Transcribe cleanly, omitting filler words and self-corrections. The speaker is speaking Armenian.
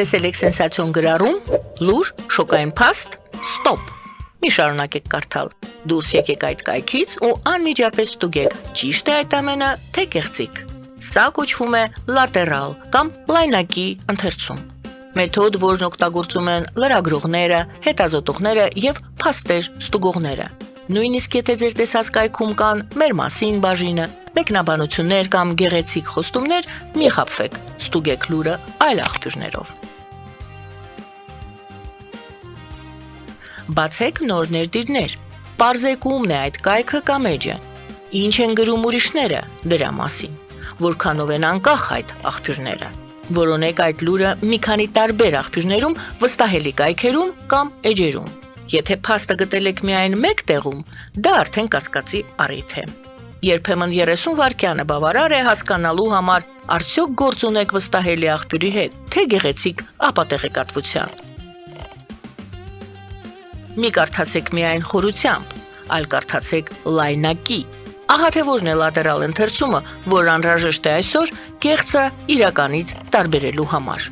Տեսել եք սենսացիոն գրառում, լուր, շոկային փաստ, ստոպ։ Մի շարունակեք կարդալ։ Դուրս եկեք այդ կայքից ու անմիջապես ստուգեք, ճիշտ է այդ ամենը, թե կեղծիք։ Սա կոչվում է լատերալ կամ լայնակի ընթերցում։ Մեթոդ, որն օգտագործում են լրագրողները, հետազոտողները եւ փաստեր ստուգողները։ Նույնիսկ եթե ձեր տեսած կայքում կան մեր մասին բաժինը, մեկնաբանություններ կամ գեղեցիկ խոստումներ, մի խաբվեք, ստուգեք լուրը այլ աղբյուրներով։ Բացեք նոր ներդիրներ։ Պարզեք ումն է այդ կայքը կամ էջը։ Ինչ են գրում ուրիշները դրա մասին։ Որքանով են անկախ այդ աղբյուրները։ Որոնեք այդ լուրը մի քանի տարբեր աղբյուրներում, վստահելի կայքերում կամ էջերում։ Եթե փաստը գտել եք միայն մեկ տեղում, դա արդեն կասկածի առիթ է։ Երբեմն 30 վայրկյանը բավարար է հասկանալու համար, արդյոք գործ ունեք վստահելի աղբյուրի հետ, թե գեղեցիկ ապատեղեկատվության։ Մի կարդացեք միայն խորությամբ, այլ կարդացեք լայնակի։ Ահա թե որն է լատերալ ընթերցումը, որ անհրաժեշտ է այսօր կեղծը իրականից տարբերելու համար։